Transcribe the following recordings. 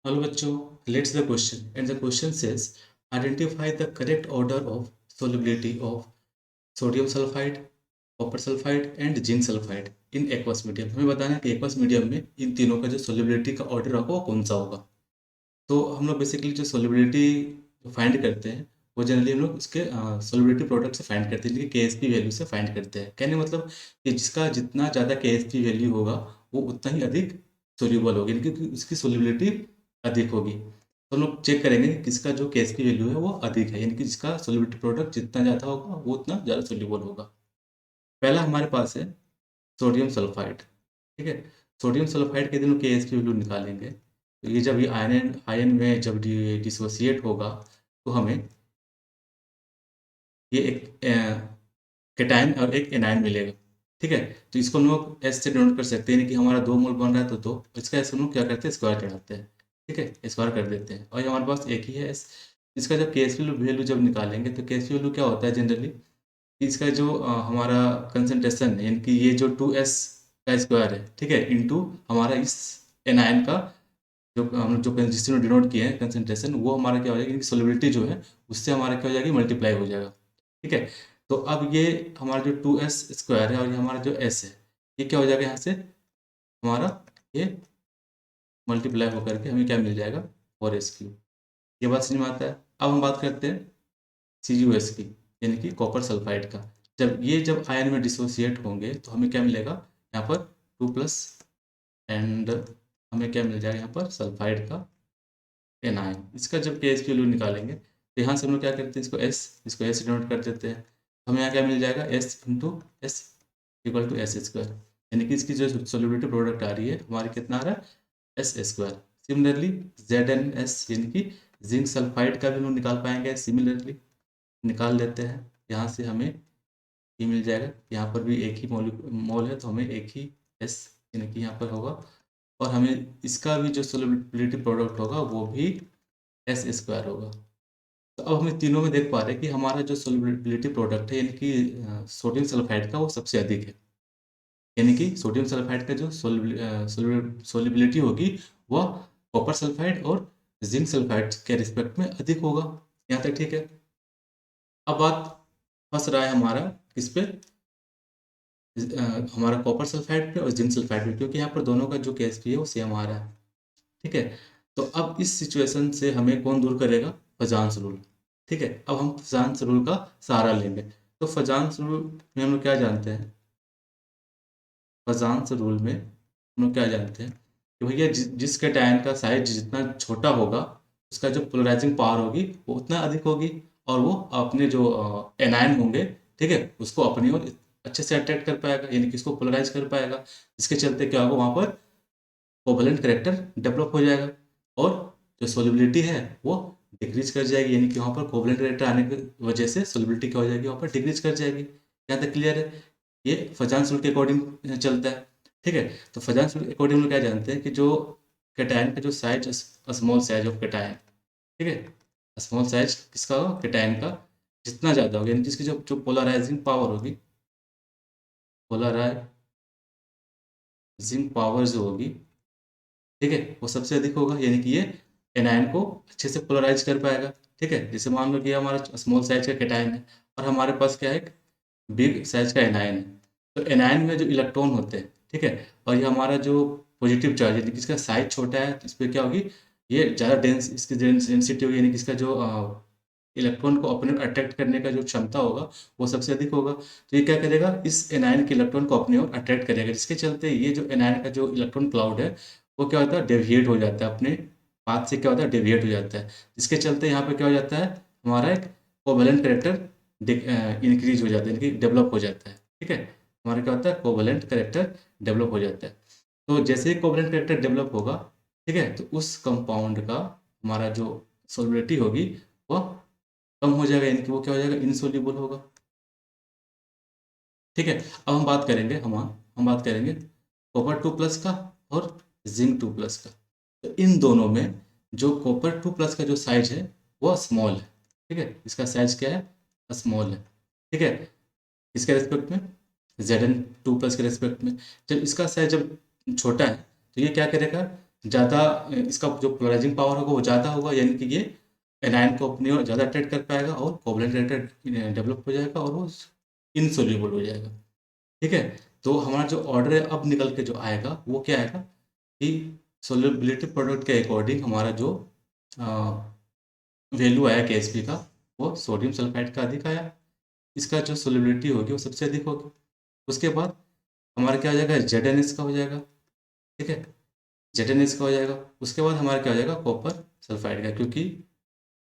Hello bachcho, let's the question. And the question says, identify the correct order of solubility of sodium sulfide, copper sulphide and zinc sulphide in aqueous medium. हमें बताना है कि aqueous medium में इन तीनों का जो solubility का order होगा वो कौन सा होगा। तो हम लोग बेसिकली जो सोलिबिलिटी फाइंड करते हैं वो जनरली हम लोग उसके सोलिबिलिटी प्रोडक्ट से फाइंड करते हैं, जिनकी केएसपी वैल्यू से फाइंड करते हैं। कहने का मतलब कि जिसका जितना ज़्यादा केएसपी वैल्यू होगा वो उतना ही अधिक सोल्यूबल होगी, यानी कि उसकी सोलिबिलिटी अधिक होगी। तो हम लोग चेक करेंगे कि किसका जो केएसपी वैल्यू है वो अधिक है, यानी कि जिसका सोलिबिलिटी प्रोडक्ट जितना ज़्यादा होगा वो उतना ज़्यादा सोल्यूबल होगा। पहला हमारे पास है सोडियम सल्फाइड। ठीक है, सोडियम सल्फाइड के दिन केएसपी वैल्यू निकालेंगे। तो ये जब ये आयन आयन में जब डिसोसिएट होगा तो हमें ये एक कैटायन और एक एनायन मिलेगा। ठीक है, तो इसको हम लोग एस से डिनोट कर सकते हैं कि हमारा 2 मोल बन रहा है तो 2, इसका एस हम लोग क्या करते हैं, स्क्वायर चढ़ाते हैं। ठीक है, स्क्वायर कर देते हैं और ये हमारे पास एक ही है एस। इसका जब केएसपी वैल्यू जब निकालेंगे तो केएसपी वैल्यू क्या होता है जनरली, इसका जो हमारा कंसंट्रेशन है, यानी कि ये जो 2s का स्क्वायर है, ठीक है, इंटू हमारा इस एनायन का जो हम जो जिसने डिनोट किए हैं कंसंट्रेशन, वो हमारा क्या हो जाएगा, इनकी सोलिबिलिटी जो है उससे हमारा क्या हो जाएगी, मल्टीप्लाई हो जाएगा। ठीक है, तो अब ये हमारा जो 2s स्क्वायर है और ये हमारा जो s है, ये क्या हो जाएगा, यहाँ से हमारा ये मल्टीप्लाई होकर के हमें क्या मिल जाएगा, 4s क्यूब। ये बात समझ में आता है। अब हम बात करते हैं CuS की, यानी कि कॉपर सल्फाइड का। जब आयन में डिसोसिएट होंगे तो हमें क्या मिलेगा, यहाँ पर 2+ एंड हमें क्या मिल जाएगा, यहाँ पर सल्फाइड का एनायन। इसका जब केएसपी वैल्यू निकालेंगे तो यहाँ से हम लोग क्या करते हैं, इसको एस डिनोट कर देते हैं। हमें यहाँ क्या मिल जाएगा, S into S equal to S square, यानी कि इसकी जो सोलिबिलिटी प्रोडक्ट आ रही है हमारी कितना आ रहा है, एस स्क्वायर। सिमिलरली ZnS यानी कि जिंक सल्फाइड का भी हम लोग निकाल पाएंगे। सिमिलरली निकाल लेते हैं, यहाँ से हमें ये मिल जाएगा। यहाँ पर भी एक ही मोल है तो हमें एक ही एस यानी कि यहाँ पर होगा, और हमें इसका भी जो सोलिबिलिटी प्रोडक्ट होगा वो भी एस स्क्वायर होगा। तो अब हम तीनों में देख पा रहे हैं कि हमारा जो सोलिबिलिटी प्रोडक्ट है, यानी कि सोडियम सल्फाइड का, वो सबसे अधिक है। यानी कि सोडियम सल्फाइड का जो सोलिबिलिटी होगी वह कॉपर सल्फाइड और जिंक सल्फाइड के रिस्पेक्ट में अधिक होगा। यहाँ तक ठीक है। अब बात फंस रहा है हमारा किस पे, हमारा कॉपर सल्फाइड पे और जिंक सल्फाइड पे, क्योंकि यहाँ पर दोनों का जो केएसपी है वो सेम आ रहा है। ठीक है, तो अब इस सिचुएशन से हमें कौन दूर करेगा, फजान्स रूल। ठीक है, अब हम फजान्स रूल का सहारा लेंगे। तो फजान्स रूल में हम लोग क्या जानते हैं, फजान्स रूल में हम लोग क्या जानते हैं कि भैया जिस कैटायन का साइज जितना छोटा होगा उसका जो पोलराइजिंग पावर होगी वो उतना अधिक होगी, और वो अपने जो एनायन होंगे, ठीक है, उसको अपनी ओर अच्छे से अट्रैक्ट कर पाएगा, यानी कि उसको पोलराइज कर पाएगा। जिसके चलते क्या होगा, वहाँ पर कोवलेंट करेक्टर डेवलप हो जाएगा, और जो सोलिबिलिटी है वो डिक्रीज कर जाएगी, यानी कि वहाँ पर कोवलेंट करेक्टर आने की वजह से सोलिबिलिटी क्या हो जाएगी, वहाँ पर डिक्रीज कर जाएगी। यहाँ तक क्लियर है। ये फजान्स रूल के अकॉर्डिंग चलता है। ठीक है, तो फजान्स रूल के अकॉर्डिंग हम लोग क्या जानते हैं कि जो कैटायन का जो size, small size of cation, ठीक है, स्मॉल साइज किसका होगा, कैटायन का जितना ज़्यादा होगा, यानी कि इसकी जो जो पोलराइजिंग पावर होगी, पोलराइजिंग पावर जो होगी, ठीक है, वो सबसे अधिक होगा, यानी कि ये एनायन को अच्छे से पोलराइज कर पाएगा। ठीक है, जैसे मान लो कि हमारा स्मॉल साइज का कैटायन है और हमारे पास क्या है, बिग साइज का एनायन है। तो एनायन में जो इलेक्ट्रॉन होते हैं, ठीक है, और ये हमारा जो पॉजिटिव चार्ज है, इसका साइज छोटा है तो इस पर क्या होगी, ये ज़्यादा डेंस, इसकी डेंसिटी होगी, यानी कि इसका जो इलेक्ट्रॉन को अपने अट्रैक्ट करने का जो क्षमता होगा वो सबसे अधिक होगा। तो ये क्या करेगा, इस एनायन के इलेक्ट्रॉन को अपनी ओर अट्रैक्ट करेगा, जिसके चलते ये जो एनायन का जो इलेक्ट्रॉन क्लाउड है वो क्या होता है, डेविएट हो जाता है, अपने पाथ से क्या होता है, डेविएट हो जाता है। जिसके चलते यहाँ पे क्या हो जाता है, हमारा एक कोवैलेंट करेक्टर इंक्रीज हो जाता है, यानी कि डेवलप हो जाता है। ठीक है, हमारा क्या होता है, कोवैलेंट करेक्टर डेवलप हो जाता है। तो जैसे ही कोवैलेंट करेक्टर डेवलप होगा, ठीक है, तो उस कंपाउंड का हमारा जो सोलिबिलिटी होगी वह कम हो जाएगा, यानी कि वो क्या हो जाएगा, इनसोल्यूबल होगा। ठीक है, अब हम बात करेंगे कॉपर 2+ का और जिंक 2+ का। तो इन दोनों में जो कॉपर 2+ का जो साइज है वो स्मॉल है। ठीक है, इसका साइज क्या है, स्मॉल है। ठीक है, इसके रेस्पेक्ट में, Zn 2+ के रेस्पेक्ट में, जब इसका साइज जब छोटा है तो ये क्या करेगा, ज़्यादा इसका जो पोलराइजिंग पावर होगा वो ज़्यादा होगा, यानी कि ये एनायन को अपनी ओर ज़्यादा अट्रैक्ट कर पाएगा और कोवलेंट रिएक्टर डेवलप हो जाएगा और वो इनसोल्यूबल हो जाएगा। ठीक है? तो हमारा जो ऑर्डर है अब निकल के जो आएगा वो क्या आएगा कि सोल्युबिलिटी प्रोडक्ट के अकॉर्डिंग हमारा जो वैल्यू आया केएसपी का, वो सोडियम सल्फाइड का अधिक आया। इसका जो सोल्युबिलिटी होगी वो सबसे अधिक होगी। उसके बाद हमारा क्या हो जाएगा, जेड का हो जाएगा। ठीक है, जेड का हो जाएगा। उसके बाद हमारा क्या हो जाएगा, कॉपर सल्फाइड का, क्योंकि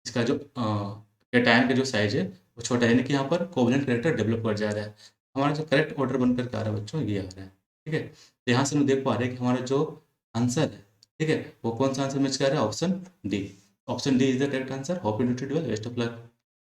इसका जो कैटायन का जो साइज है वो छोटा है, यानी कि यहाँ पर कोवलेंट कैरेक्टर डेवलप कर जा रहा है। हमारा जो करेक्ट ऑर्डर बनकर के आ रहा है बच्चों, ये आ रहा है। ठीक है, तो यहाँ से हम देख पा रहे हैं कि हमारा जो आंसर है, ठीक है, वो कौन सा आंसर मैच कर रहा है, option D. Option D is the correct answer. Hope you do it well, best of luck.